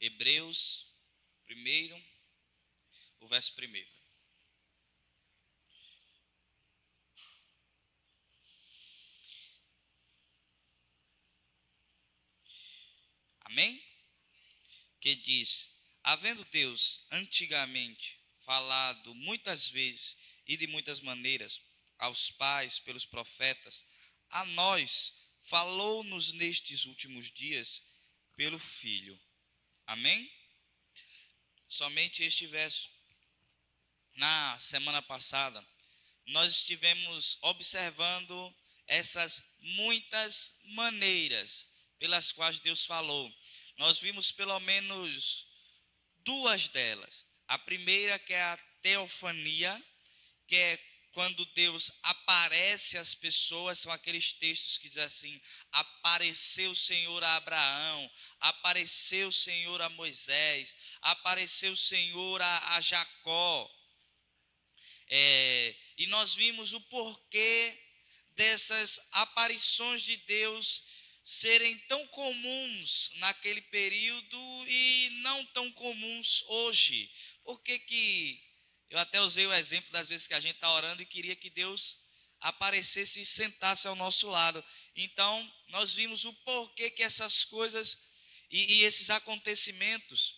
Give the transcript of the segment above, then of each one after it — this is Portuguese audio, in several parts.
Hebreus 1, o verso 1. Amém? Que diz: havendo Deus antigamente falado muitas vezes e de muitas maneiras aos pais pelos profetas, a nós falou-nos nestes últimos dias pelo Filho. Amém? Somente este verso. Na semana passada, nós estivemos observando essas muitas maneiras pelas quais Deus falou. Nós vimos pelo menos duas delas. A primeira, que é a teofania, que é quando Deus aparece às pessoas. São aqueles textos que dizem assim: apareceu o Senhor a Abraão, apareceu o Senhor a Moisés, apareceu o Senhor a Jacó. E nós vimos o porquê dessas aparições de Deus serem tão comuns naquele período e não tão comuns hoje. Por que eu até usei o exemplo das vezes que a gente está orando e queria que Deus aparecesse e sentasse ao nosso lado. Então, nós vimos o porquê que essas coisas e esses acontecimentos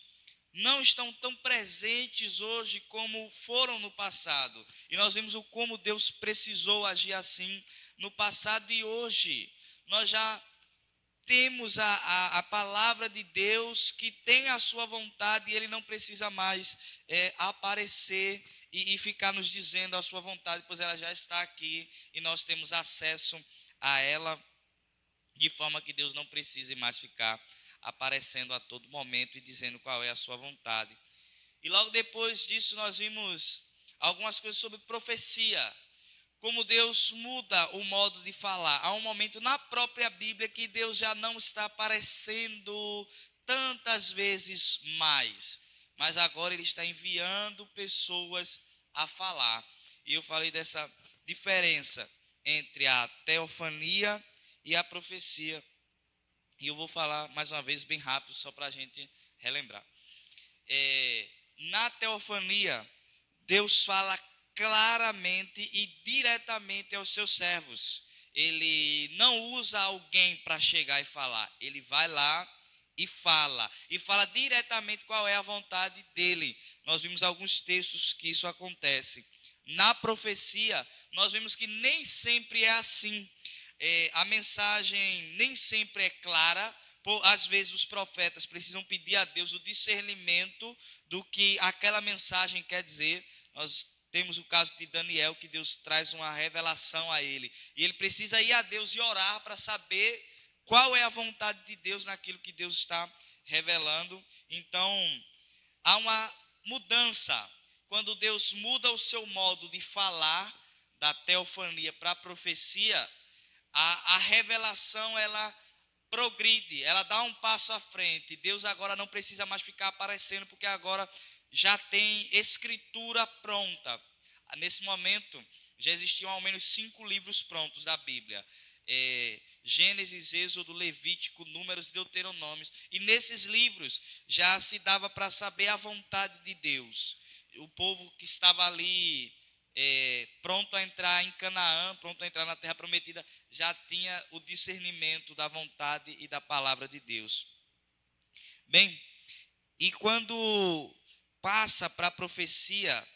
não estão tão presentes hoje como foram no passado. E nós vimos o como Deus precisou agir assim no passado, e hoje nós já temos a palavra de Deus que tem a sua vontade, e Ele não precisa mais aparecer e ficar nos dizendo a sua vontade, pois ela já está aqui e nós temos acesso a ela, de forma que Deus não precise mais ficar aparecendo a todo momento e dizendo qual é a sua vontade. E logo depois disso nós vimos algumas coisas sobre profecia, como Deus muda o modo de falar. Há um momento na própria Bíblia que Deus já não está aparecendo tantas vezes mais, mas agora Ele está enviando pessoas a falar. E eu falei dessa diferença entre a teofania e a profecia. E eu vou falar mais uma vez bem rápido, só para a gente relembrar. Na teofania, Deus fala claramente e diretamente aos seus servos. Ele não usa alguém para chegar e falar. Ele vai lá e fala diretamente qual é a vontade dele. Nós vimos alguns textos que isso acontece. Na profecia, nós vemos que nem sempre é assim. A mensagem nem sempre é clara. Às vezes os profetas precisam pedir a Deus o discernimento do que aquela mensagem quer dizer. Nós temos o caso de Daniel, que Deus traz uma revelação a ele, e ele precisa ir a Deus e orar para saber qual é a vontade de Deus naquilo que Deus está revelando. Então, há uma mudança. Quando Deus muda o seu modo de falar, da teofania para a profecia, a revelação, ela progride, ela dá um passo à frente. Deus agora não precisa mais ficar aparecendo, porque agora já tem escritura pronta. Nesse momento, já existiam ao menos 5 livros prontos da Bíblia. Gênesis, Êxodo, Levítico, Números e Deuteronômios. E nesses livros já se dava para saber a vontade de Deus. O povo que estava ali pronto a entrar em Canaã, pronto a entrar na terra prometida, já tinha o discernimento da vontade e da palavra de Deus. Bem, e quando passa para a profecia,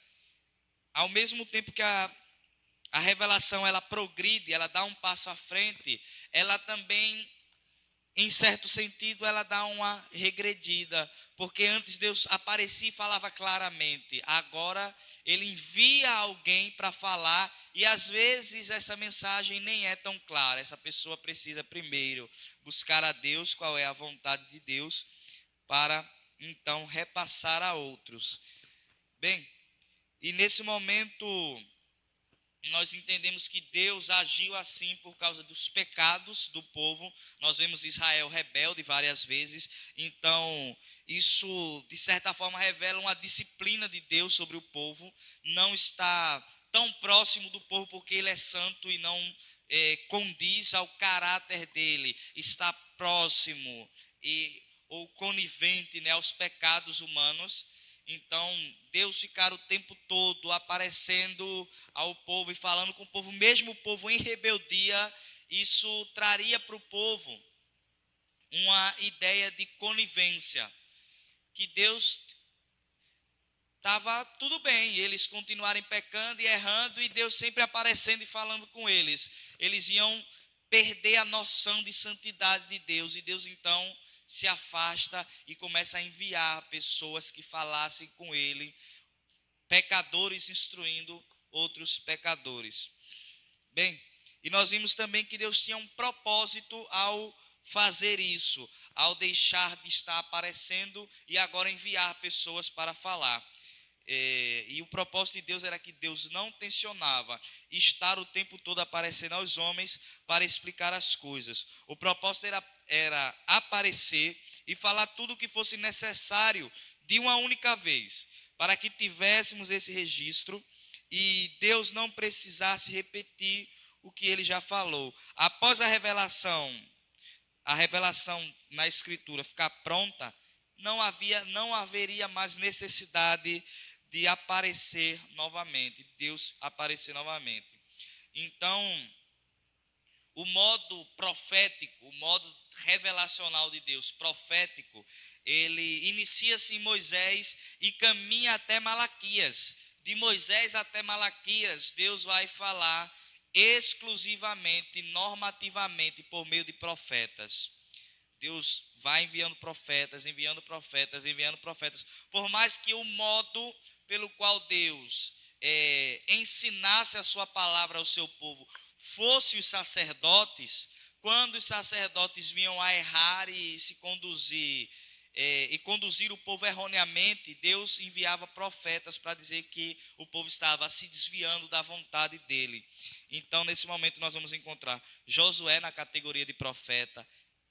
ao mesmo tempo que a revelação ela progride, ela dá um passo à frente, ela também, em certo sentido, ela dá uma regredida, porque antes Deus aparecia e falava claramente. Agora Ele envia alguém para falar, e às vezes essa mensagem nem é tão clara. Essa pessoa precisa primeiro buscar a Deus, qual é a vontade de Deus, para então repassar a outros. Bem, e nesse momento nós entendemos que Deus agiu assim por causa dos pecados do povo. Nós vemos Israel rebelde várias vezes. Então, isso, de certa forma, revela uma disciplina de Deus sobre o povo. Não está tão próximo do povo porque ele é santo e não condiz ao caráter dele. Está próximo e ou conivente, né, aos pecados humanos. Então, Deus ficar o tempo todo aparecendo ao povo e falando com o povo, mesmo o povo em rebeldia, isso traria para o povo uma ideia de conivência, que Deus estava tudo bem, eles continuarem pecando e errando, e Deus sempre aparecendo e falando com eles. Eles iam perder a noção de santidade de Deus, e Deus então se afasta e começa a enviar pessoas que falassem com ele, pecadores instruindo outros pecadores. Bem, e nós vimos também que Deus tinha um propósito ao fazer isso, ao deixar de estar aparecendo e agora enviar pessoas para falar. E o propósito de Deus era que Deus não tensionava estar o tempo todo aparecendo aos homens para explicar as coisas. O propósito era aparecer e falar tudo o que fosse necessário de uma única vez, para que tivéssemos esse registro e Deus não precisasse repetir o que ele já falou. Após a revelação na Escritura ficar pronta, não haveria mais necessidade de aparecer novamente, Deus aparecer novamente. Então, o modo profético, o modo revelacional de Deus, profético, ele inicia-se em Moisés e caminha até Malaquias. De Moisés até Malaquias, Deus vai falar exclusivamente, normativamente, por meio de profetas. Deus vai enviando profetas, enviando profetas, enviando profetas. Por mais que o modo pelo qual Deus ensinasse a sua palavra ao seu povo fosse os sacerdotes, quando os sacerdotes vinham a errar e se conduzir, e conduzir o povo erroneamente, Deus enviava profetas para dizer que o povo estava se desviando da vontade dele. Então, nesse momento, nós vamos encontrar Josué na categoria de profeta,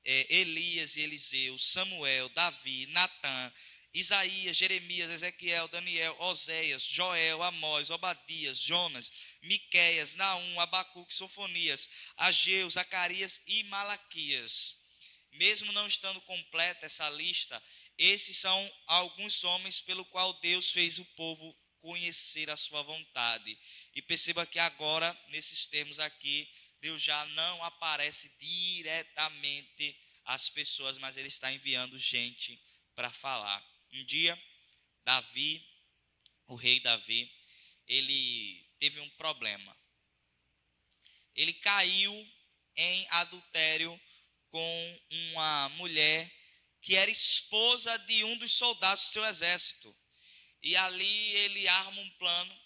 Elias e Eliseu, Samuel, Davi, Natã, Isaías, Jeremias, Ezequiel, Daniel, Oséias, Joel, Amós, Obadias, Jonas, Miqueias, Naum, Abacuque, Sofonias, Ageu, Zacarias e Malaquias. Mesmo não estando completa essa lista, esses são alguns homens pelo qual Deus fez o povo conhecer a sua vontade. E perceba que agora, nesses termos aqui, Deus já não aparece diretamente às pessoas, mas Ele está enviando gente para falar. Um dia, Davi, o rei Davi, ele teve um problema. Ele caiu em adultério com uma mulher que era esposa de um dos soldados do seu exército. E ali ele arma um plano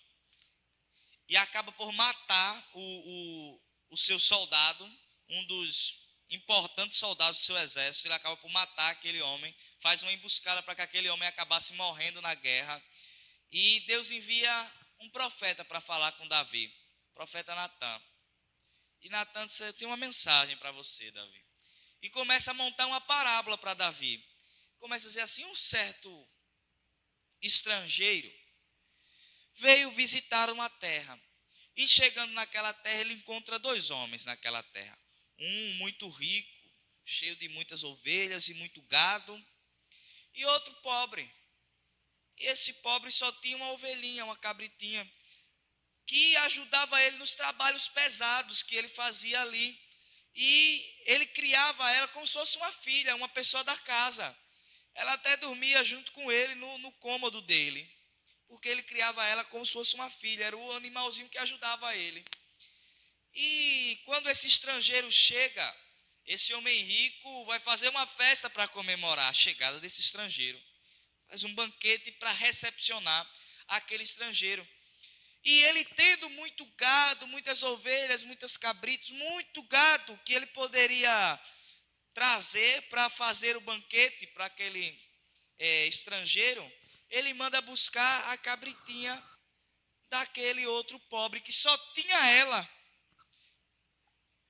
e acaba por matar o seu soldado, um dos importantes soldados do seu exército. Ele acaba por matar aquele homem, faz uma emboscada para que aquele homem acabasse morrendo na guerra. E Deus envia um profeta para falar com Davi, o profeta Natã. E Natã disse: eu tenho uma mensagem para você, Davi. E começa a montar uma parábola para Davi. Começa a dizer assim: um certo estrangeiro veio visitar uma terra. E chegando naquela terra, ele encontra dois homens naquela terra. Um muito rico, cheio de muitas ovelhas e muito gado, e outro pobre. E esse pobre só tinha uma ovelhinha, uma cabritinha, que ajudava ele nos trabalhos pesados que ele fazia ali. E ele criava ela como se fosse uma filha, uma pessoa da casa. Ela até dormia junto com ele no cômodo dele, porque ele criava ela como se fosse uma filha, era o animalzinho que ajudava ele. E quando esse estrangeiro chega, esse homem rico vai fazer uma festa para comemorar a chegada desse estrangeiro. Faz um banquete para recepcionar aquele estrangeiro. E ele tendo muito gado, muitas ovelhas, muitas cabritos, muito gado que ele poderia trazer para fazer o banquete para aquele estrangeiro, ele manda buscar a cabritinha daquele outro pobre que só tinha ela.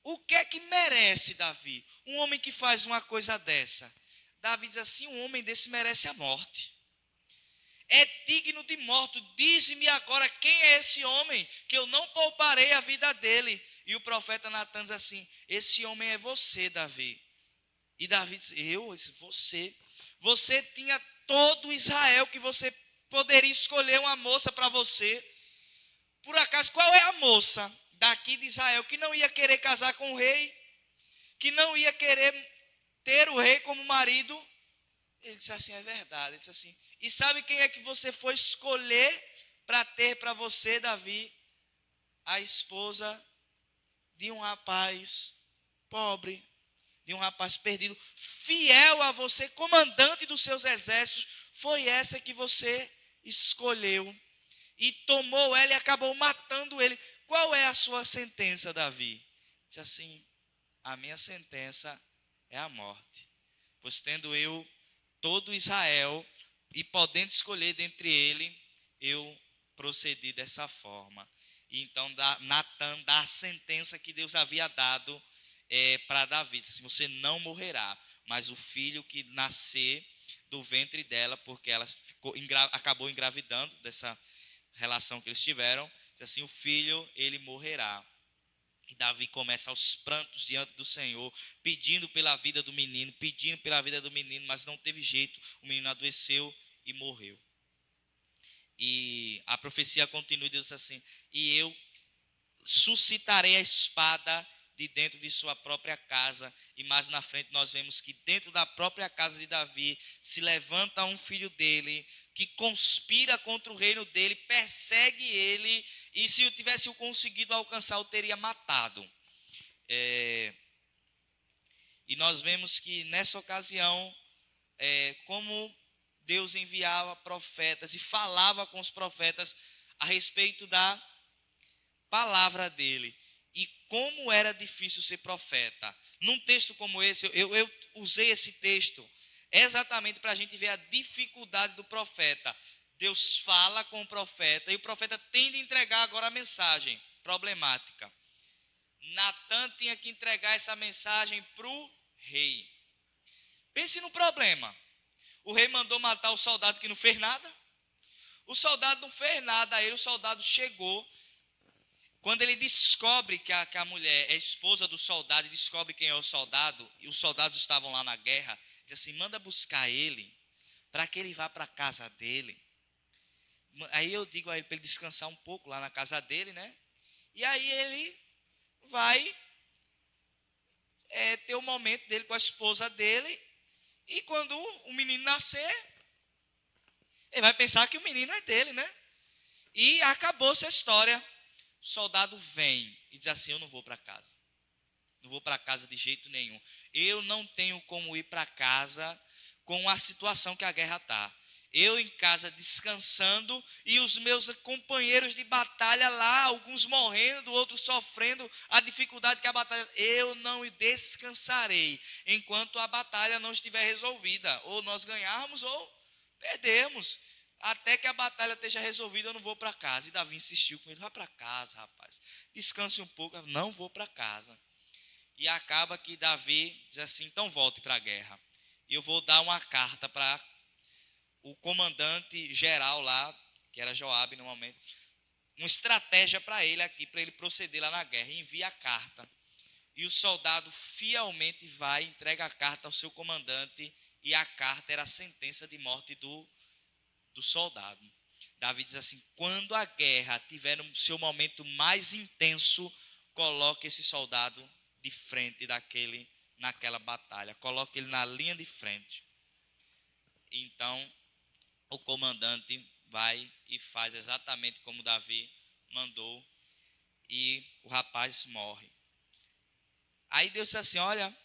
O que é que merece Davi? Um homem que faz uma coisa dessa. Davi diz assim: um homem desse merece a morte. É digno de morte. Dize-me agora quem é esse homem, que eu não pouparei a vida dele. E o profeta Natã diz assim: esse homem é você, Davi. E Davi diz: eu? Você? Você tinha todo Israel que você poderia escolher uma moça para você. Por acaso, qual é a moça daqui de Israel que não ia querer casar com o rei? Que não ia querer ter o rei como marido? Ele disse assim, é verdade. Ele disse assim, e sabe quem é que você foi escolher para ter para você, Davi? A esposa de um rapaz pobre, de um rapaz perdido, fiel a você, comandante dos seus exércitos. Foi essa que você escolheu. E tomou ela e acabou matando ele. Qual é a sua sentença, Davi? Diz assim, a minha sentença é a morte. Pois tendo eu todo Israel e podendo escolher dentre ele, eu procedi dessa forma. E então Natã dá a sentença que Deus havia dado para Davi. Diz assim, você não morrerá, mas o filho que nascer do ventre dela, porque ela acabou engravidando dessa relação que eles tiveram, diz assim, o filho, ele morrerá. E Davi começa aos prantos diante do Senhor, pedindo pela vida do menino, mas não teve jeito, o menino adoeceu e morreu. E a profecia continua e diz assim, e eu suscitarei a espada de dentro de sua própria casa. E mais na frente nós vemos que dentro da própria casa de Davi se levanta um filho dele que conspira contra o reino dele, persegue ele, e se eu tivesse conseguido alcançar, eu teria matado. E nós vemos que nessa ocasião, como Deus enviava profetas e falava com os profetas a respeito da palavra dele. E como era difícil ser profeta. Num texto como esse, eu usei esse texto exatamente para a gente ver a dificuldade do profeta. Deus fala com o profeta e o profeta tem de entregar agora a mensagem problemática. Natã tinha que entregar essa mensagem para o rei. Pense no problema. O rei mandou matar o soldado que não fez nada. O soldado não fez nada a ele, o soldado chegou. Quando ele descobre que a mulher é esposa do soldado, e descobre quem é o soldado, e os soldados estavam lá na guerra, diz assim, manda buscar ele, para que ele vá para a casa dele. Aí eu digo a ele para ele descansar um pouco lá na casa dele, né? E aí ele vai ter o momento dele com a esposa dele, e quando o menino nascer, ele vai pensar que o menino é dele, né? E acabou-se a história. O soldado vem e diz assim, eu não vou para casa. Não vou para casa de jeito nenhum. Eu não tenho como ir para casa com a situação que a guerra está. Eu em casa descansando e os meus companheiros de batalha lá, alguns morrendo, outros sofrendo a dificuldade que a batalha. Eu não descansarei enquanto a batalha não estiver resolvida. Ou nós ganharmos ou perdemos. Até que a batalha esteja resolvida, eu não vou para casa. E Davi insistiu com ele, vai para casa, rapaz. Descanse um pouco. Não vou para casa. E acaba que Davi diz assim, então volte para a guerra. E eu vou dar uma carta para o comandante geral lá, que era Joabe no momento. Uma estratégia para ele aqui, para ele proceder lá na guerra. E envia a carta. E o soldado fielmente vai, entrega a carta ao seu comandante. E a carta era a sentença de morte do soldado. Davi diz assim, quando a guerra tiver no seu momento mais intenso, coloque esse soldado de frente naquela batalha. Coloque ele na linha de frente. Então, o comandante vai e faz exatamente como Davi mandou. E o rapaz morre. Aí Deus diz assim, olha,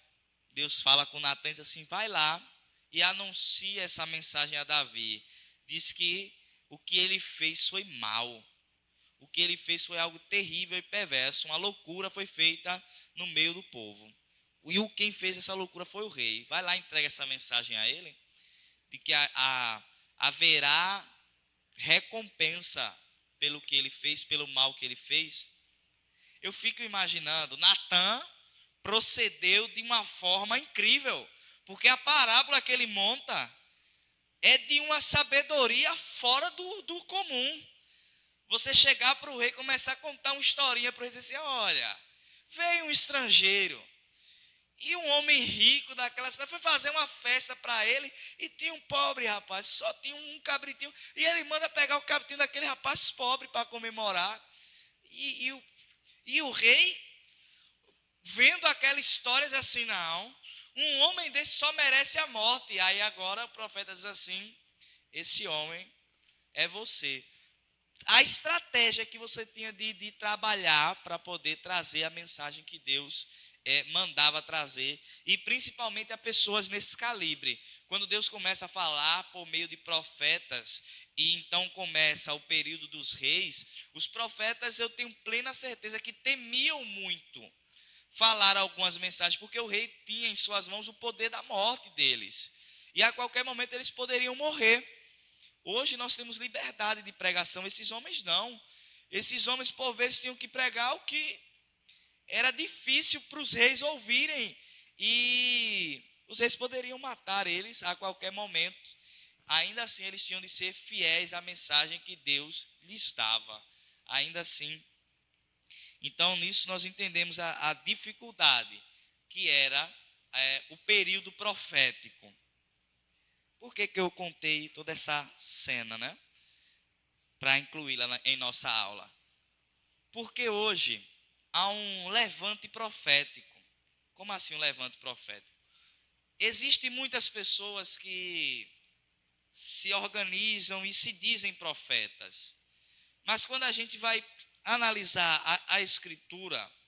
Deus fala com Natã e diz assim, vai lá e anuncia essa mensagem a Davi. Diz que o que ele fez foi mal. O que ele fez foi algo terrível e perverso. Uma loucura foi feita no meio do povo. E quem fez essa loucura foi o rei. Vai lá e entrega essa mensagem a ele. De que haverá recompensa pelo que ele fez, pelo mal que ele fez. Eu fico imaginando, Natã procedeu de uma forma incrível. Porque a parábola que ele monta é de uma sabedoria fora do comum. Você chegar para o rei e começar a contar uma historinha para ele dizer assim, olha, veio um estrangeiro E um homem rico daquela cidade foi fazer uma festa para ele e tinha um pobre rapaz, só tinha um cabritinho. E ele manda pegar o cabritinho daquele rapaz pobre para comemorar. E o rei, vendo aquela história, diz assim, não, um homem desse só merece a morte. E aí agora o profeta diz assim, esse homem é você. A estratégia que você tinha de trabalhar para poder trazer a mensagem que Deus mandava trazer, e principalmente a pessoas nesse calibre. Quando Deus começa a falar por meio de profetas, e então começa o período dos reis, os profetas, eu tenho plena certeza que temiam muito falar algumas mensagens, porque o rei tinha em suas mãos o poder da morte deles, e a qualquer momento eles poderiam morrer. Hoje nós temos liberdade de pregação, esses homens não. Esses homens por vezes tinham que pregar o que era difícil para os reis ouvirem, e os reis poderiam matar eles a qualquer momento. Ainda assim eles tinham de ser fiéis à mensagem que Deus lhes dava. Ainda assim, então nisso nós entendemos a dificuldade que era o período profético. Por que eu contei toda essa cena, né? Para incluí-la em nossa aula. Porque hoje há um levante profético. Como assim um levante profético? Existem muitas pessoas que se organizam e se dizem profetas. Mas quando a gente vai analisar a Escritura,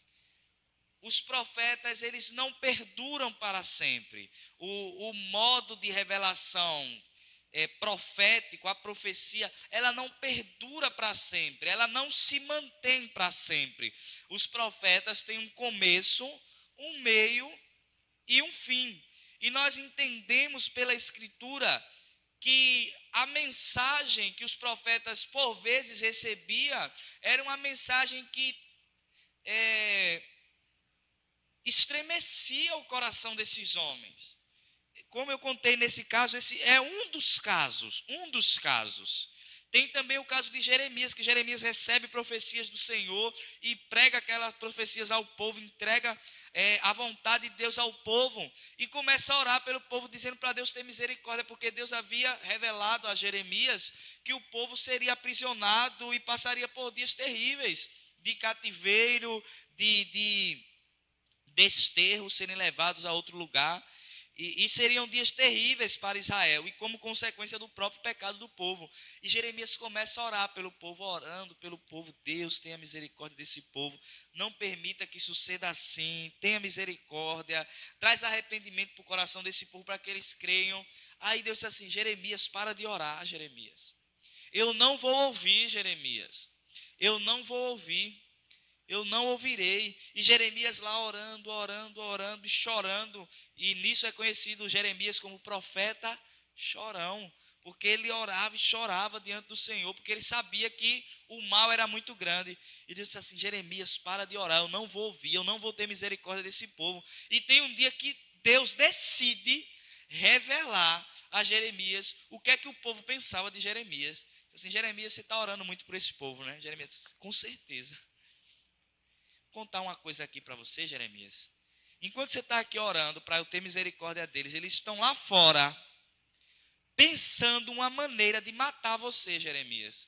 os profetas, eles não perduram para sempre. O modo de revelação profético, a profecia, ela não perdura para sempre, ela não se mantém para sempre. Os profetas têm um começo, um meio e um fim. E nós entendemos pela Escritura que a mensagem que os profetas por vezes recebiam era uma mensagem que estremecia o coração desses homens. Como eu contei nesse caso, esse é um dos casos. Tem também o caso de Jeremias, que Jeremias recebe profecias do Senhor e prega aquelas profecias ao povo, entrega a vontade de Deus ao povo e começa a orar pelo povo, dizendo para Deus ter misericórdia, porque Deus havia revelado a Jeremias que o povo seria aprisionado e passaria por dias terríveis, de cativeiro, de desterro, serem levados a outro lugar. E seriam dias terríveis para Israel, e como consequência do próprio pecado do povo. E Jeremias começa a orar pelo povo, orando pelo povo. Deus, tenha misericórdia desse povo, não permita que suceda assim, tenha misericórdia, traz arrependimento para o coração desse povo, para que eles creiam. Aí Deus disse assim, Jeremias, para de orar, Jeremias. Eu não vou ouvir, Jeremias, eu não vou ouvir. Eu não ouvirei. E Jeremias lá orando e chorando. E nisso é conhecido Jeremias como profeta chorão. Porque ele orava e chorava diante do Senhor, porque ele sabia que o mal era muito grande. E disse assim, Jeremias, para de orar, eu não vou ouvir, eu não vou ter misericórdia desse povo. E tem um dia que Deus decide revelar a Jeremias o que é que o povo pensava de Jeremias. Assim, Jeremias, você está orando muito por esse povo, né? Jeremias, com certeza. Vou contar uma coisa aqui para você, Jeremias. Enquanto você está aqui orando para eu ter misericórdia deles, eles estão lá fora pensando uma maneira de matar você, Jeremias.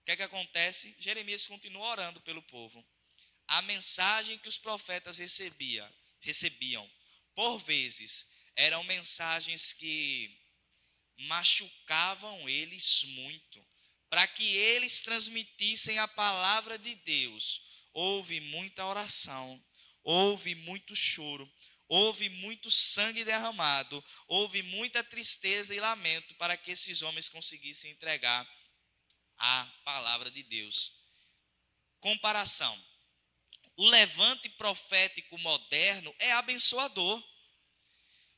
O que é que acontece? Jeremias continua orando pelo povo. A mensagem que os profetas recebiam, por vezes, eram mensagens que machucavam eles muito, para que eles transmitissem a palavra de Deus. Houve muita oração, houve muito choro, houve muito sangue derramado, houve muita tristeza e lamento para que esses homens conseguissem entregar a palavra de Deus. Comparação. O levante profético moderno é abençoador.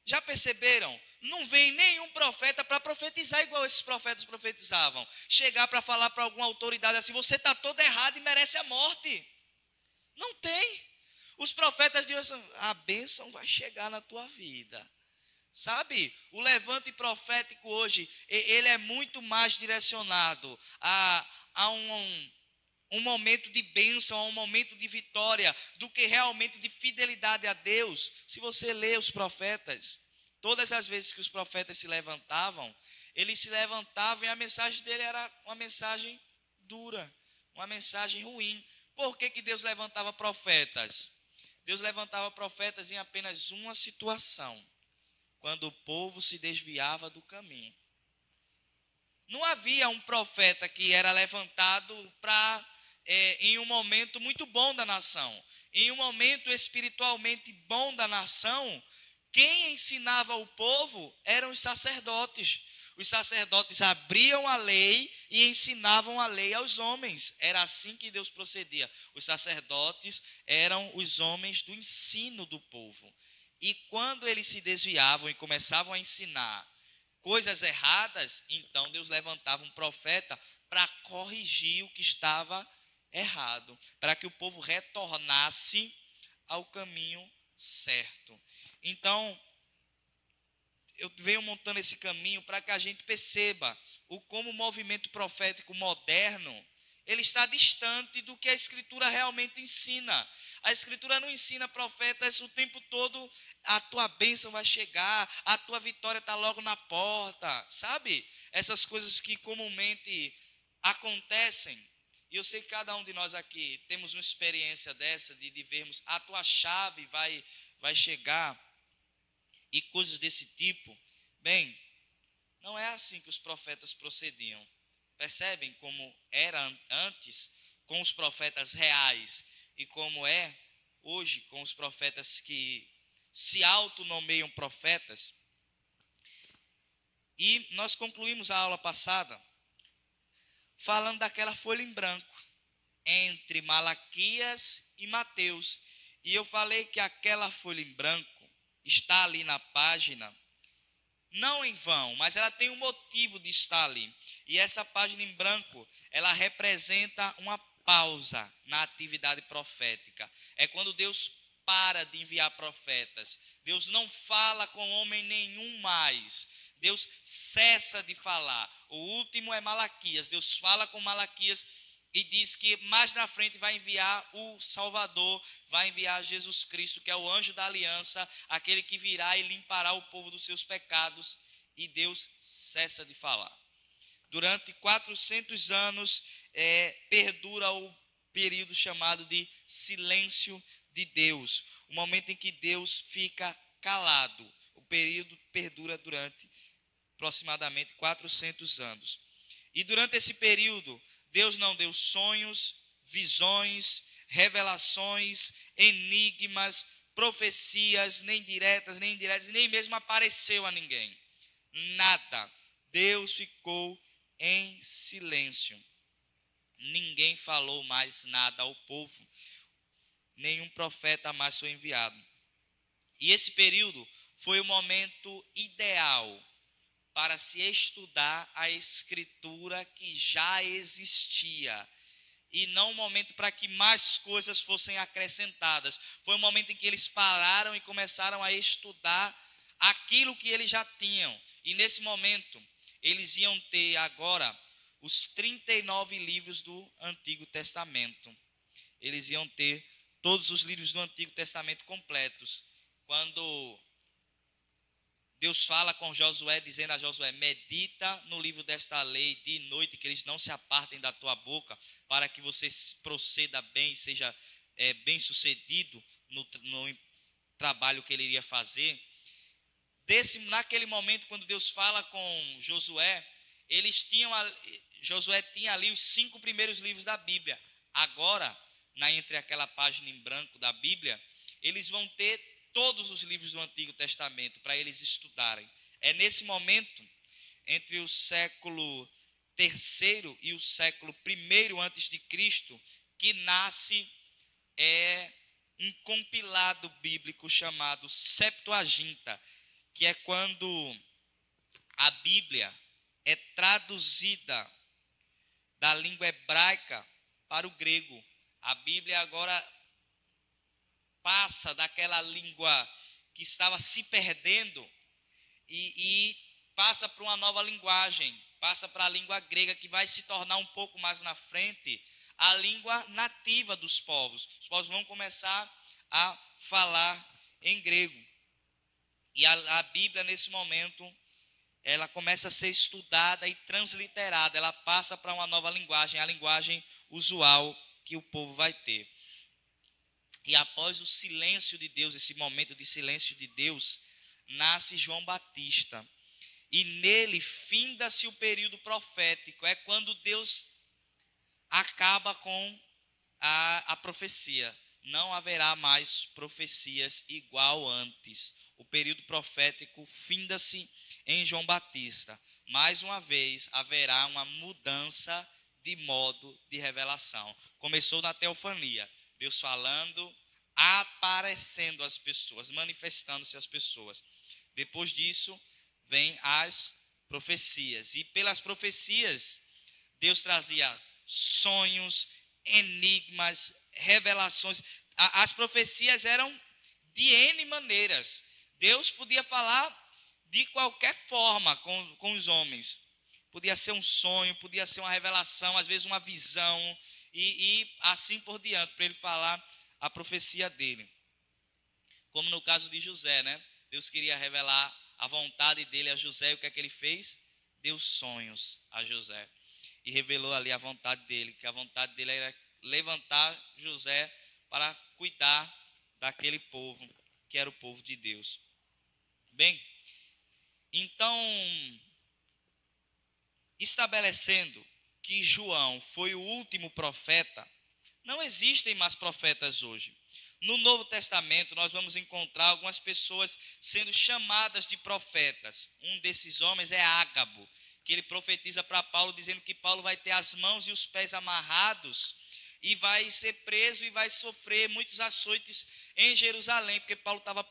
Já perceberam? Não vem nenhum profeta para profetizar igual esses profetas profetizavam. Chegar para falar para alguma autoridade assim, você está todo errado e merece a morte. Não tem. Os profetas dizem, a bênção vai chegar na tua vida. Sabe? O levante profético hoje, ele é muito mais direcionado a um momento de bênção, a um momento de vitória, do que realmente de fidelidade a Deus. Se você lê os profetas, todas as vezes que os profetas se levantavam, eles se levantavam e a mensagem dele era uma mensagem dura, uma mensagem ruim. Por que Deus levantava profetas? Deus levantava profetas em apenas uma situação: quando o povo se desviava do caminho. Não havia um profeta que era levantado em um momento muito bom da nação. Em um momento espiritualmente bom da nação, quem ensinava o povo eram os sacerdotes. Os sacerdotes abriam a lei e ensinavam a lei aos homens. Era assim que Deus procedia. Os sacerdotes eram os homens do ensino do povo. E quando eles se desviavam e começavam a ensinar coisas erradas, então Deus levantava um profeta para corrigir o que estava errado, para que o povo retornasse ao caminho certo. Então, eu venho montando esse caminho para que a gente perceba como o movimento profético moderno, ele está distante do que a Escritura realmente ensina. A Escritura não ensina profetas o tempo todo: a tua bênção vai chegar, a tua vitória está logo na porta, sabe? Essas coisas que comumente acontecem. E eu sei que cada um de nós aqui temos uma experiência dessa, de vermos: a tua chave vai chegar, e coisas desse tipo. Bem, não é assim que os profetas procediam. Percebem como era antes com os profetas reais e como é hoje com os profetas que se autonomeiam profetas? E nós concluímos a aula passada falando daquela folha em branco entre Malaquias e Mateus. E eu falei que aquela folha em branco está ali na página não em vão, mas ela tem um motivo de estar ali. E essa página em branco, ela representa uma pausa na atividade profética. É quando Deus para de enviar profetas. Deus não fala com homem nenhum mais. Deus cessa de falar. O último é Malaquias. Deus fala com Malaquias e diz que mais na frente vai enviar o Salvador, vai enviar Jesus Cristo, que é o anjo da aliança, aquele que virá e limpará o povo dos seus pecados. E Deus cessa de falar. Durante 400 anos perdura o período chamado de silêncio de Deus, o momento em que Deus fica calado. O período perdura durante aproximadamente 400 anos. E durante esse período, Deus não deu sonhos, visões, revelações, enigmas, profecias, nem diretas, nem indiretas, nem mesmo apareceu a ninguém. Nada. Deus ficou em silêncio. Ninguém falou mais nada ao povo. Nenhum profeta mais foi enviado. E esse período foi o momento ideal para se estudar a Escritura que já existia, e não um momento para que mais coisas fossem acrescentadas. Foi um momento em que eles pararam e começaram a estudar aquilo que eles já tinham. E nesse momento, eles iam ter agora os 39 livros do Antigo Testamento. Eles iam ter todos os livros do Antigo Testamento completos. Quando Deus fala com Josué, dizendo a Josué: medita no livro desta lei de noite, que eles não se apartem da tua boca, para que você proceda bem, seja bem sucedido no trabalho que ele iria fazer. Naquele momento, quando Deus fala com Josué, Josué tinha ali os 5 primeiros livros da Bíblia. Agora, entre aquela página em branco da Bíblia, eles vão ter todos os livros do Antigo Testamento para eles estudarem. É nesse momento, entre o século III e o século I antes de Cristo, que nasce um compilado bíblico chamado Septuaginta, que é quando a Bíblia é traduzida da língua hebraica para o grego. A Bíblia agora passa daquela língua que estava se perdendo e passa para uma nova linguagem, passa para a língua grega, que vai se tornar um pouco mais na frente a língua nativa dos povos. Os povos vão começar a falar em grego. E a Bíblia, nesse momento, ela começa a ser estudada e transliterada. Ela passa para uma nova linguagem, a linguagem usual que o povo vai ter. E após o silêncio de Deus, esse momento de silêncio de Deus, nasce João Batista. E nele finda-se o período profético. É quando Deus acaba com a profecia. Não haverá mais profecias igual antes. O período profético finda-se em João Batista. Mais uma vez haverá uma mudança de modo de revelação. Começou na teofania, Deus falando, aparecendo às pessoas, manifestando-se às pessoas. Depois disso, vem as profecias. E pelas profecias, Deus trazia sonhos, enigmas, revelações. As profecias eram de N maneiras. Deus podia falar de qualquer forma com os homens. Podia ser um sonho, podia ser uma revelação, às vezes uma visão, e assim por diante, para ele falar a profecia dele. Como no caso de José, né? Deus queria revelar a vontade dele a José, e o que é que ele fez? Deu sonhos a José. E revelou ali a vontade dele, que a vontade dele era levantar José para cuidar daquele povo, que era o povo de Deus. Bem, então, estabelecendo que João foi o último profeta, não existem mais profetas hoje. No Novo Testamento, nós vamos encontrar algumas pessoas sendo chamadas de profetas. Um desses homens é Ágabo, que ele profetiza para Paulo, dizendo que Paulo vai ter as mãos e os pés amarrados e vai ser preso e vai sofrer muitos açoites em Jerusalém, porque Paulo estava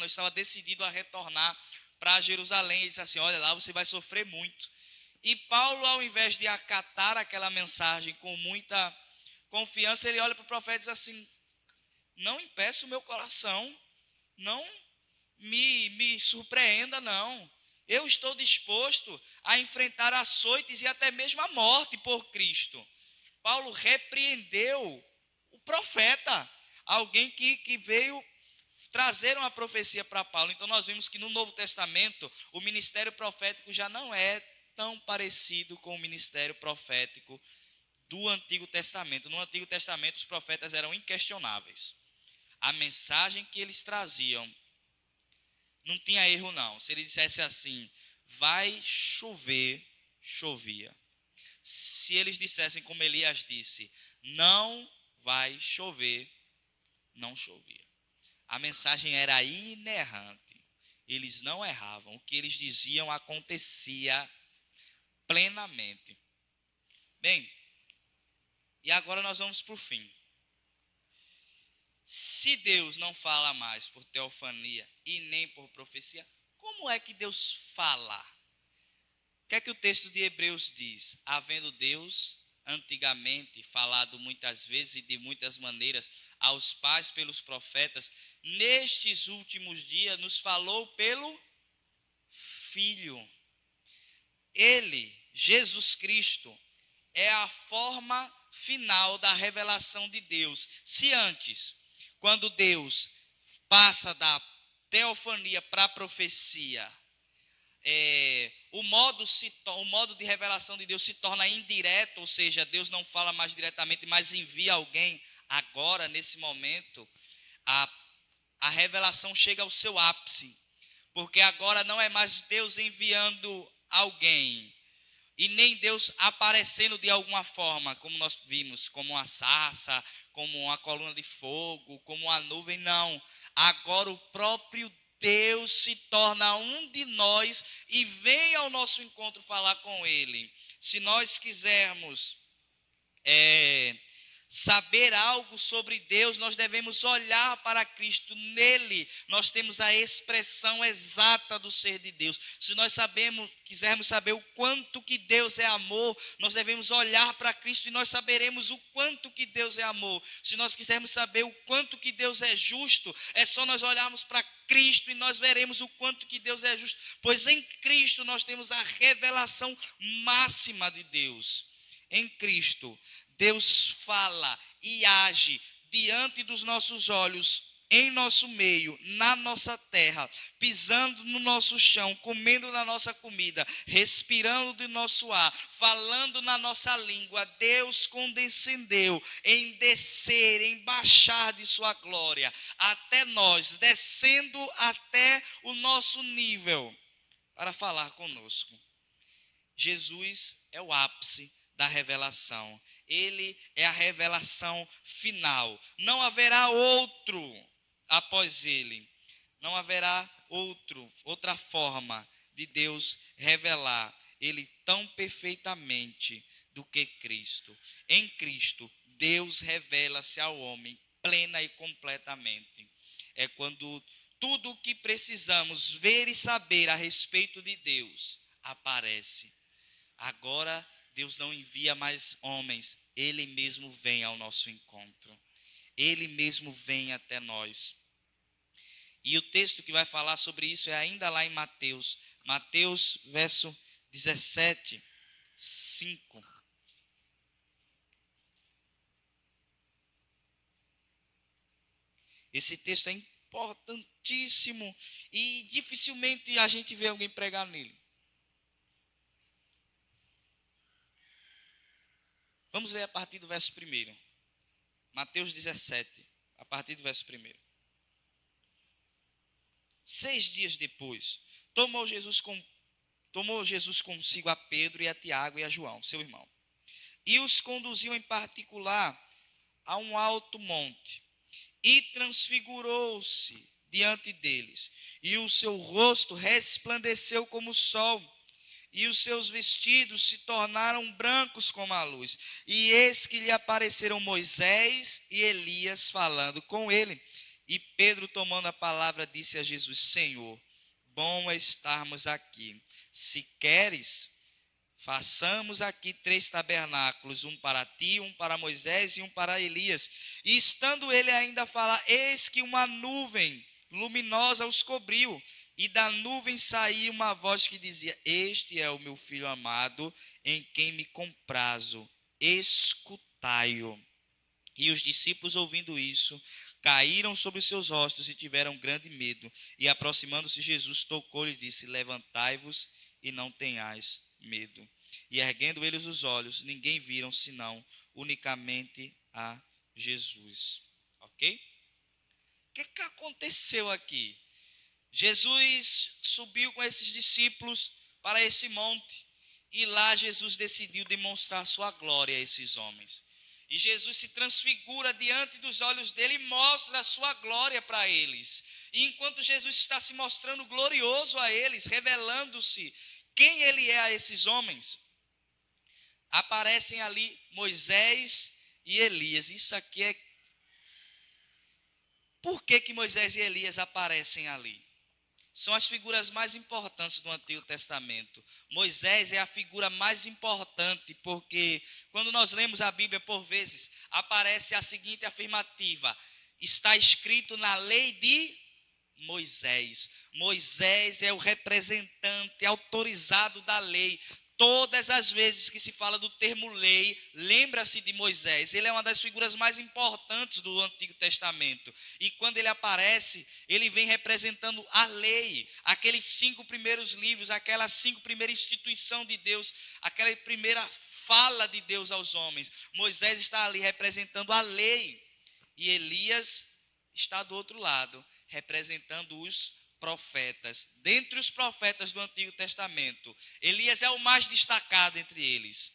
estava decidido a retornar para Jerusalém. Ele disse assim, olha lá, você vai sofrer muito. E Paulo, ao invés de acatar aquela mensagem com muita confiança, ele olha para o profeta e diz assim, não impeça o meu coração, não me surpreenda, não. Eu estou disposto a enfrentar açoites e até mesmo a morte por Cristo. Paulo repreendeu o profeta, alguém que veio trazer uma profecia para Paulo. Então nós vimos que no Novo Testamento o ministério profético já não é tão parecido com o ministério profético do Antigo Testamento. No Antigo Testamento os profetas eram inquestionáveis. A mensagem que eles traziam não tinha erro não. Se ele dissesse assim, vai chover, chovia. Se eles dissessem como Elias disse, não vai chover, não chovia. A mensagem era inerrante. Eles não erravam. O que eles diziam acontecia plenamente. Bem, e agora nós vamos para o fim. Se Deus não fala mais por teofania e nem por profecia, como é que Deus fala? O que é que o texto de Hebreus diz? Havendo Deus antigamente falado muitas vezes e de muitas maneiras aos pais pelos profetas, nestes últimos dias nos falou pelo Filho. Ele, Jesus Cristo, é a forma final da revelação de Deus. Se antes, quando Deus passa da teofania para a profecia, o modo de revelação de Deus se torna indireto, ou seja, Deus não fala mais diretamente, mas envia alguém. Agora, nesse momento, a revelação chega ao seu ápice, porque agora não é mais Deus enviando alguém, e nem Deus aparecendo de alguma forma, como nós vimos, como uma sarça, como uma coluna de fogo, como uma nuvem, não. Agora o próprio Deus se torna um de nós e vem ao nosso encontro falar com Ele. Se nós quisermos saber algo sobre Deus, nós devemos olhar para Cristo. Nele nós temos a expressão exata do ser de Deus. Se nós quisermos saber o quanto que Deus é amor, nós devemos olhar para Cristo e nós saberemos o quanto que Deus é amor. Se nós quisermos saber o quanto que Deus é justo, é só nós olharmos para Cristo e nós veremos o quanto que Deus é justo, pois em Cristo nós temos a revelação máxima de Deus. em Cristo, Deus fala e age diante dos nossos olhos, em nosso meio, na nossa terra, pisando no nosso chão, comendo na nossa comida, respirando do nosso ar, falando na nossa língua, Deus condescendeu em descer, em baixar de sua glória até nós, descendo até o nosso nível para falar conosco. Jesus é o ápice da revelação. Ele é a revelação final. Não haverá outro após ele. Não haverá outra forma de Deus revelar ele tão perfeitamente do que Cristo. Em Cristo, Deus revela-se ao homem plena e completamente. É quando tudo o que precisamos ver e saber a respeito de Deus aparece. Agora, Deus não envia mais homens, Ele mesmo vem ao nosso encontro. Ele mesmo vem até nós. E o texto que vai falar sobre isso é ainda lá em Mateus. Mateus, verso 17, 5. Esse texto é importantíssimo e dificilmente a gente vê alguém pregar nele. Vamos ler a partir do verso 1. Mateus 17, a partir do verso 1. 6 dias depois, tomou Jesus consigo a Pedro e a Tiago e a João, seu irmão, e os conduziu em particular a um alto monte, e transfigurou-se diante deles, e o seu rosto resplandeceu como o sol, e os seus vestidos se tornaram brancos como a luz. E eis que lhe apareceram Moisés e Elias falando com ele. E Pedro, tomando a palavra, disse a Jesus: Senhor, bom é estarmos aqui. Se queres, façamos aqui 3 tabernáculos, um para ti, um para Moisés e um para Elias. E estando ele ainda a falar, eis que uma nuvem luminosa os cobriu, e da nuvem saía uma voz que dizia: Este é o meu filho amado, em quem me comprazo, escutai-o. E os discípulos, ouvindo isso, caíram sobre os seus rostos e tiveram grande medo. E aproximando-se Jesus, tocou-lhe e disse: Levantai-vos e não tenhais medo. E erguendo eles os olhos, ninguém viram senão unicamente a Jesus. Ok? O que aconteceu aqui? Jesus subiu com esses discípulos para esse monte e lá Jesus decidiu demonstrar sua glória a esses homens. E Jesus se transfigura diante dos olhos dele e mostra a sua glória para eles. E enquanto Jesus está se mostrando glorioso a eles, revelando-se quem ele é a esses homens, aparecem ali Moisés e Elias. Isso aqui é... Por que Moisés e Elias aparecem ali? São as figuras mais importantes do Antigo Testamento. Moisés é a figura mais importante porque quando nós lemos a Bíblia, por vezes, aparece a seguinte afirmativa: está escrito na lei de Moisés. Moisés é o representante autorizado da lei. Todas as vezes que se fala do termo lei, lembra-se de Moisés. Ele é uma das figuras mais importantes do Antigo Testamento. E quando ele aparece, ele vem representando a lei, aqueles 5 primeiros livros, aquelas 5 primeiras instituições de Deus, aquela primeira fala de Deus aos homens. Moisés está ali representando a lei. E Elias está do outro lado, representando os profetas. Dentre os profetas do Antigo Testamento, Elias é o mais destacado entre eles.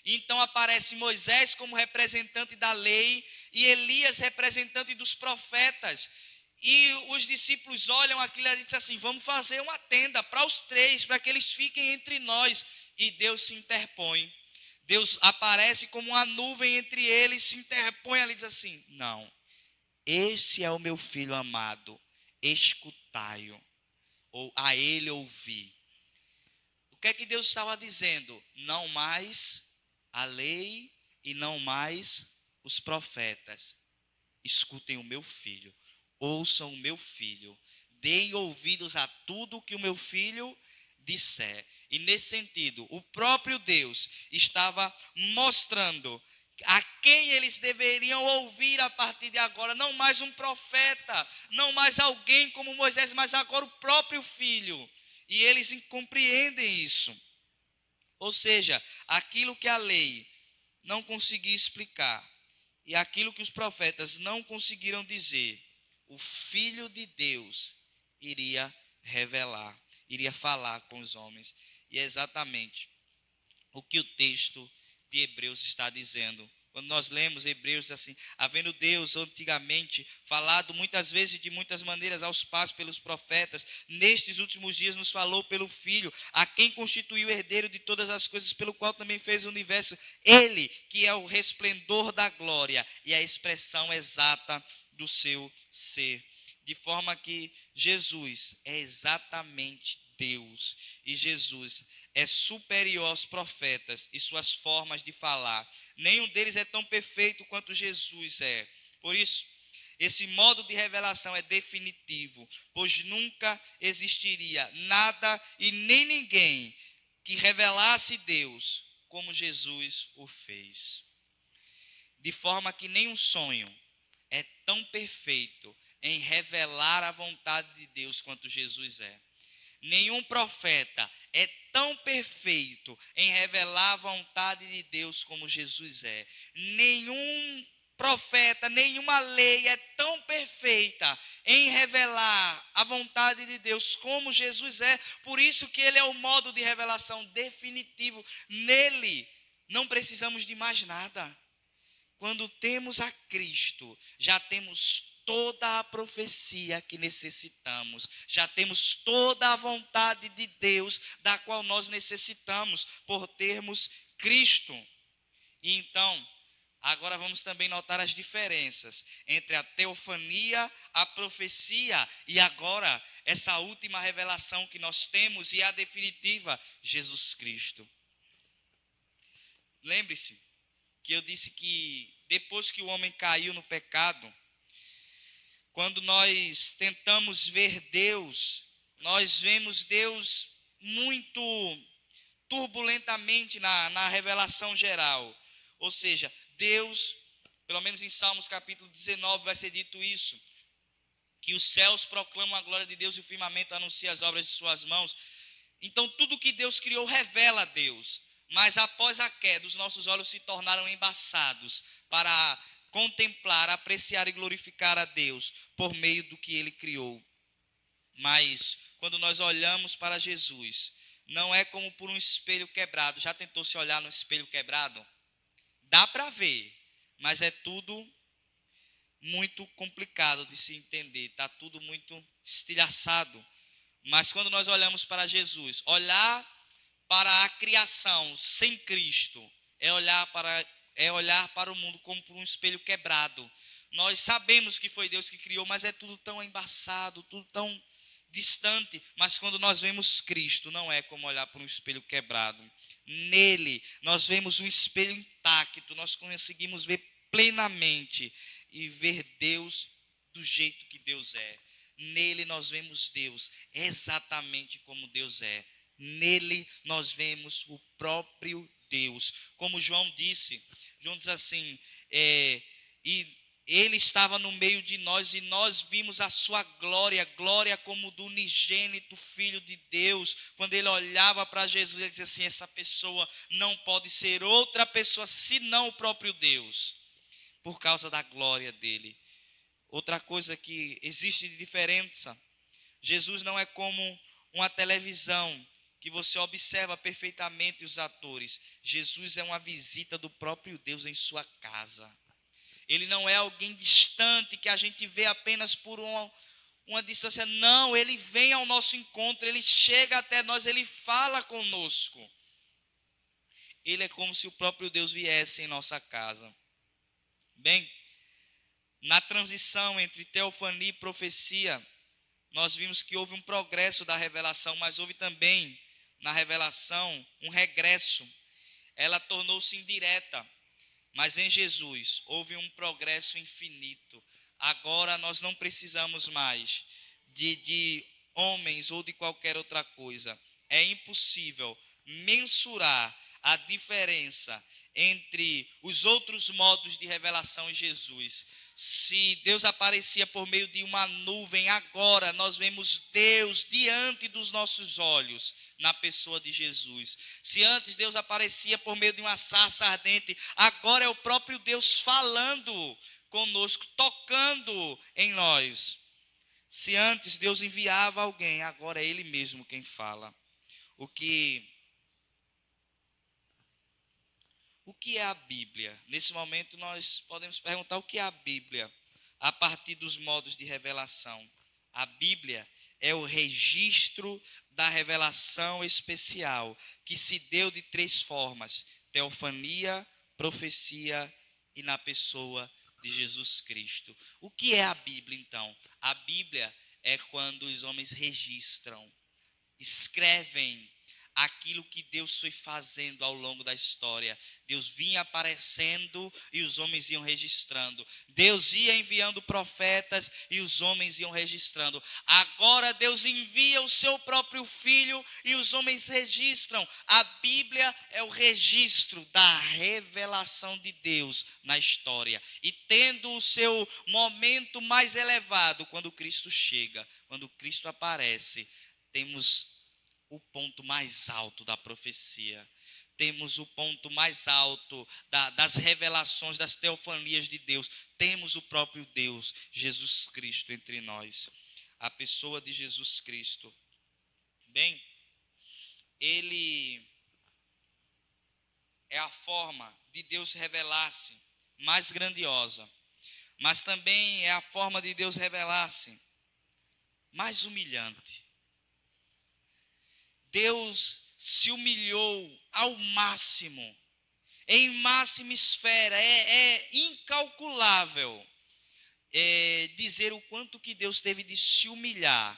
Então aparece Moisés como representante da lei e Elias representante dos profetas. E os discípulos olham aquilo e dizem assim: vamos fazer uma tenda para os 3, para que eles fiquem entre nós. E Deus se interpõe. Deus aparece como uma nuvem entre eles, se interpõe ali e diz assim: não, esse é o meu filho amado, escutai-o, ou a ele ouvi. O que é que Deus estava dizendo? Não mais a lei e não mais os profetas. Escutem o meu filho, ouçam o meu filho, deem ouvidos a tudo que o meu filho disser. E nesse sentido, o próprio Deus estava mostrando a quem eles deveriam ouvir a partir de agora. Não mais um profeta, não mais alguém como Moisés, mas agora o próprio Filho. E eles compreendem isso. Ou seja, aquilo que a lei não conseguia explicar e aquilo que os profetas não conseguiram dizer, o Filho de Deus iria revelar, iria falar com os homens. E é exatamente o que o texto de Hebreus está dizendo. Quando nós lemos Hebreus assim, havendo Deus antigamente falado muitas vezes de muitas maneiras aos pais pelos profetas, nestes últimos dias nos falou pelo Filho, a quem constituiu herdeiro de todas as coisas, pelo qual também fez o universo. Ele que é o resplendor da glória e a expressão exata do seu ser. De forma que Jesus é exatamente Deus, e Jesus é superior aos profetas e suas formas de falar. Nenhum deles é tão perfeito quanto Jesus é. Por isso, esse modo de revelação é definitivo, pois nunca existiria nada e nem ninguém que revelasse Deus como Jesus o fez. De forma que nenhum sonho é tão perfeito em revelar a vontade de Deus quanto Jesus é. Nenhum profeta é tão perfeito em revelar a vontade de Deus como Jesus é. Nenhum profeta, nenhuma lei é tão perfeita em revelar a vontade de Deus como Jesus é. Por isso que ele é o modo de revelação definitivo. Nele não precisamos de mais nada. Quando temos a Cristo, já temos toda a profecia que necessitamos, já temos toda a vontade de Deus da qual nós necessitamos por termos Cristo. E então, agora vamos também notar as diferenças entre a teofania, a profecia e agora essa última revelação que nós temos e a definitiva, Jesus Cristo. Lembre-se que eu disse que depois que o homem caiu no pecado, quando nós tentamos ver Deus, nós vemos Deus muito turbulentamente na revelação geral. Ou seja, Deus, pelo menos em Salmos capítulo 19 vai ser dito isso, que os céus proclamam a glória de Deus e o firmamento anuncia as obras de suas mãos. Então tudo que Deus criou revela a Deus. Mas após a queda, os nossos olhos se tornaram embaçados para contemplar, apreciar e glorificar a Deus por meio do que Ele criou. Mas quando nós olhamos para Jesus, não é como por um espelho quebrado. Já tentou se olhar no espelho quebrado? Dá para ver, mas é tudo muito complicado de se entender. Está tudo muito estilhaçado. Mas quando nós olhamos para Jesus, olhar para a criação sem Cristo é olhar para o mundo como por um espelho quebrado. Nós sabemos que foi Deus que criou, mas é tudo tão embaçado, tudo tão distante. Mas quando nós vemos Cristo, não é como olhar para um espelho quebrado. Nele, nós vemos um espelho intacto, nós conseguimos ver plenamente e ver Deus do jeito que Deus é. Nele nós vemos Deus exatamente como Deus é. Nele nós vemos o próprio Deus. Como João diz assim, e ele estava no meio de nós e nós vimos a sua glória, glória como do unigênito Filho de Deus. Quando ele olhava para Jesus, ele dizia assim, essa pessoa não pode ser outra pessoa senão o próprio Deus, por causa da glória dele. Outra coisa que existe de diferença, Jesus não é como uma televisão que você observa perfeitamente os atores. Jesus é uma visita do próprio Deus em sua casa. Ele não é alguém distante que a gente vê apenas por uma distância. Não, ele vem ao nosso encontro, ele chega até nós, ele fala conosco. Ele é como se o próprio Deus viesse em nossa casa. Bem, na transição entre teofania e profecia, nós vimos que houve um progresso da revelação, mas houve também na revelação um regresso. Ela tornou-se indireta, mas em Jesus houve um progresso infinito. Agora nós não precisamos mais de homens ou de qualquer outra coisa. é impossível mensurar a diferença entre os outros modos de revelação em Jesus. Se Deus aparecia por meio de uma nuvem, agora nós vemos Deus diante dos nossos olhos, na pessoa de Jesus. Se antes Deus aparecia por meio de uma sarça ardente, agora é o próprio Deus falando conosco, tocando em nós. Se antes Deus enviava alguém, agora é Ele mesmo quem fala. O que é a Bíblia? Nesse momento nós podemos perguntar o que é a Bíblia, a partir dos modos de revelação. A Bíblia é o registro da revelação especial, que se deu de 3 formas: teofania, profecia e na pessoa de Jesus Cristo. O que é a Bíblia, então? A Bíblia é quando os homens registram, escrevem aquilo que Deus foi fazendo ao longo da história. Deus vinha aparecendo e os homens iam registrando. Deus ia enviando profetas e os homens iam registrando. Agora Deus envia o seu próprio Filho e os homens registram. A Bíblia é o registro da revelação de Deus na história. E tendo o seu momento mais elevado, quando Cristo chega, quando Cristo aparece, temos o ponto mais alto da profecia. Temos o ponto mais alto das revelações, das teofanias de Deus. Temos o próprio Deus, Jesus Cristo, entre nós. A pessoa de Jesus Cristo. Bem, Ele é a forma de Deus revelar-se mais grandiosa, mas também é a forma de Deus revelar-se mais humilhante. Deus se humilhou ao máximo, em máxima esfera. É incalculável dizer o quanto que Deus teve de se humilhar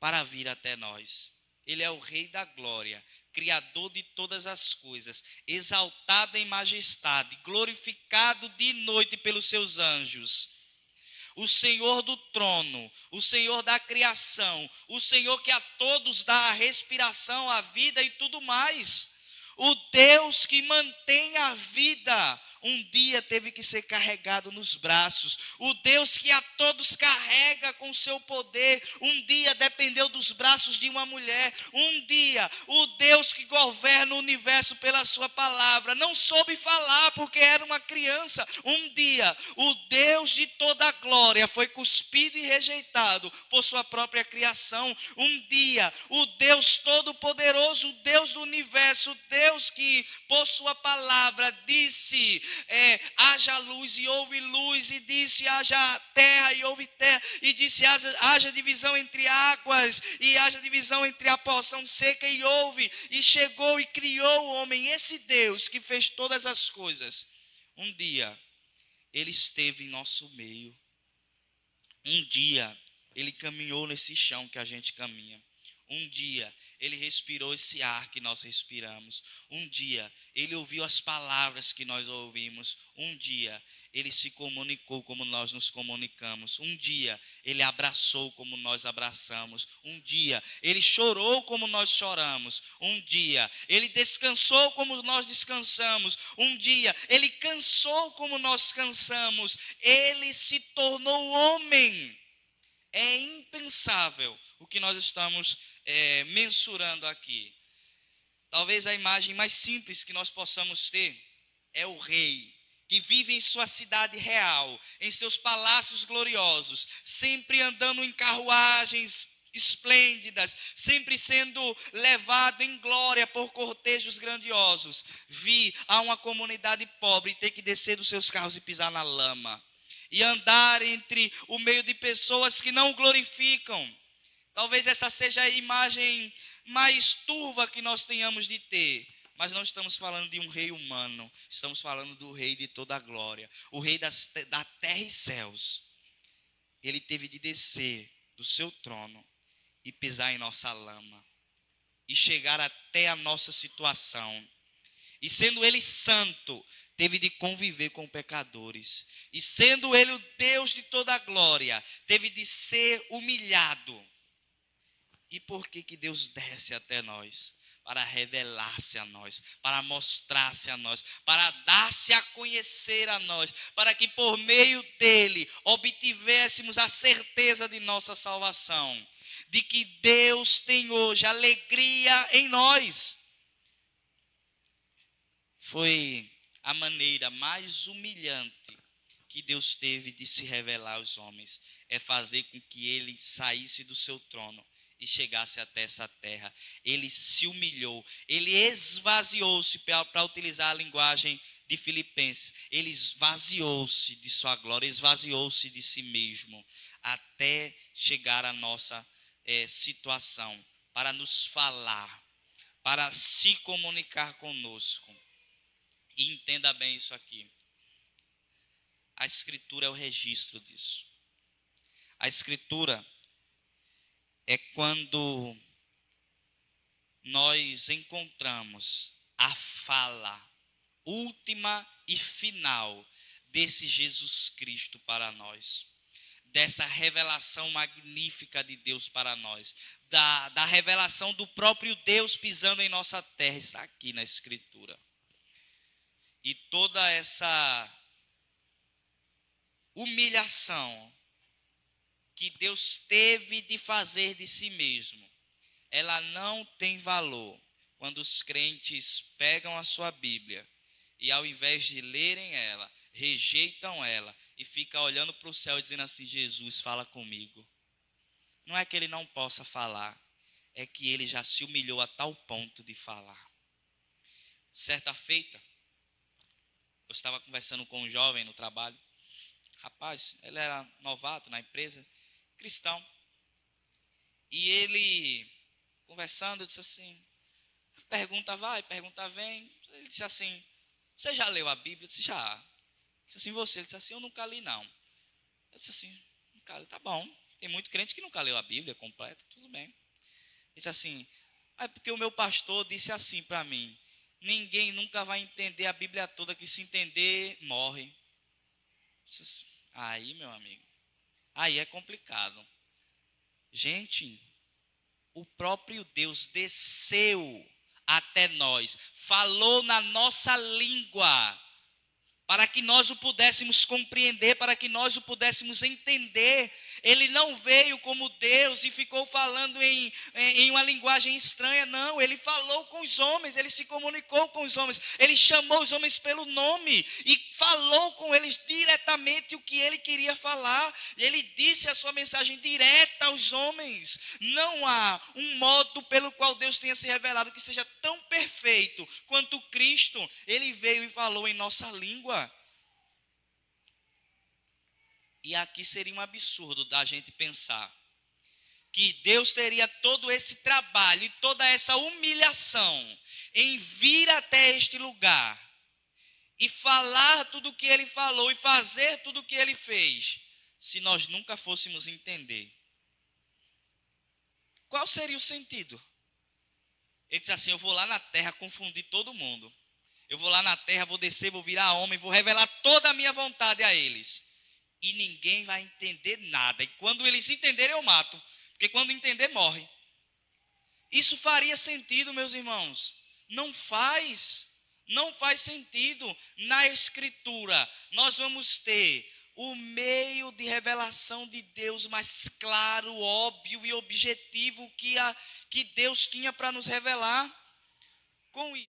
para vir até nós. Ele é o Rei da glória, Criador de todas as coisas, exaltado em majestade, glorificado de noite pelos seus anjos. O Senhor do trono, o Senhor da criação, o Senhor que a todos dá a respiração, a vida e tudo mais. O Deus que mantém a vida, um dia teve que ser carregado nos braços. O Deus que a todos carrega com seu poder, um dia dependeu dos braços de uma mulher. Um dia, o Deus que governa o universo pela sua palavra, não soube falar porque era uma criança. Um dia, o Deus de toda a glória foi cuspido e rejeitado por sua própria criação. Um dia, o Deus todo-poderoso, o Deus do universo, o Deus que por sua palavra disse, haja luz e houve luz, e disse haja terra e houve terra, e disse haja divisão entre águas e haja divisão entre a porção seca, e houve, e chegou e criou o homem. Esse Deus que fez todas as coisas, um dia ele esteve em nosso meio. Um dia ele caminhou nesse chão que a gente caminha. Um dia ele respirou esse ar que nós respiramos. Um dia ele ouviu as palavras que nós ouvimos. Um dia ele se comunicou como nós nos comunicamos. Um dia ele abraçou como nós abraçamos. Um dia ele chorou como nós choramos. Um dia ele descansou como nós descansamos. Um dia ele cansou como nós cansamos. Ele se tornou homem. É impensável o que nós estamos mensurando aqui. Talvez a imagem mais simples que nós possamos ter é o rei que vive em sua cidade real, em seus palácios gloriosos, sempre andando em carruagens esplêndidas, sempre sendo levado em glória por cortejos grandiosos. Vi a uma comunidade pobre ter que descer dos seus carros e pisar na lama e andar entre o meio de pessoas que não o glorificam. Talvez essa seja a imagem mais turva que nós tenhamos de ter. Mas não estamos falando de um rei humano. Estamos falando do rei de toda a glória. O rei da terra e céus. Ele teve de descer do seu trono e pisar em nossa lama. E chegar até a nossa situação. E sendo ele santo, teve de conviver com pecadores. E sendo ele o Deus de toda a glória, teve de ser humilhado. E por que Deus desce até nós? Para revelar-se a nós, para mostrar-se a nós, para dar-se a conhecer a nós, para que por meio dele obtivéssemos a certeza de nossa salvação, de que Deus tem hoje alegria em nós. Foi a maneira mais humilhante que Deus teve de se revelar aos homens, é fazer com que ele saísse do seu trono e chegasse até essa terra. Ele se humilhou, ele esvaziou-se, para utilizar a linguagem de Filipenses, ele esvaziou-se de sua glória, esvaziou-se de si mesmo, até chegar à nossa situação, para nos falar, para se comunicar conosco. E entenda bem isso aqui. A Escritura é o registro disso. A Escritura é quando nós encontramos a fala última e final desse Jesus Cristo para nós, dessa revelação magnífica de Deus para nós, da revelação do próprio Deus pisando em nossa terra, está aqui na Escritura. E toda essa humilhação que Deus teve de fazer de si mesmo, ela não tem valor quando os crentes pegam a sua Bíblia e, ao invés de lerem ela, rejeitam ela e ficam olhando para o céu e dizendo assim: Jesus, fala comigo. Não é que ele não possa falar, é que ele já se humilhou a tal ponto de falar. Certa feita, eu estava conversando com um jovem no trabalho. Rapaz, ele era novato na empresa, cristão. E ele, conversando, eu disse assim, pergunta vai, pergunta vem. Ele disse assim: você já leu a Bíblia? Eu disse: já. Ele disse assim: você? Ele disse assim: eu nunca li não. Eu disse assim: nunca li. Tá bom, tem muito crente que nunca leu a Bíblia completa, tudo bem. Ele disse assim: é porque o meu pastor disse assim para mim: ninguém nunca vai entender a Bíblia toda, que se entender, morre. Eu disse assim, aí, meu amigo, aí é complicado. Gente, o próprio Deus desceu até nós, falou na nossa língua, para que nós o pudéssemos compreender, para que nós o pudéssemos entender. Ele não veio como Deus e ficou falando em uma linguagem estranha, não. Ele falou com os homens, ele se comunicou com os homens, ele chamou os homens pelo nome e falou com eles diretamente o que ele queria falar. E ele disse a sua mensagem direta aos homens. Não há um modo pelo qual Deus tenha se revelado que seja tão perfeito quanto Cristo. Ele veio e falou em nossa língua. E aqui seria um absurdo da gente pensar que Deus teria todo esse trabalho e toda essa humilhação em vir até este lugar e falar tudo o que ele falou e fazer tudo o que ele fez, se nós nunca fôssemos entender. Qual seria o sentido? Ele disse assim: eu vou lá na terra confundir todo mundo. Eu vou lá na terra, vou descer, vou virar homem, vou revelar toda a minha vontade a eles. E ninguém vai entender nada. E quando eles entenderem, eu mato. Porque quando entender, morre. Isso faria sentido, meus irmãos? Não faz. Não faz sentido. Na Escritura, nós vamos ter o meio de revelação de Deus mais claro, óbvio e objetivo que Deus tinha para nos revelar. Com isso.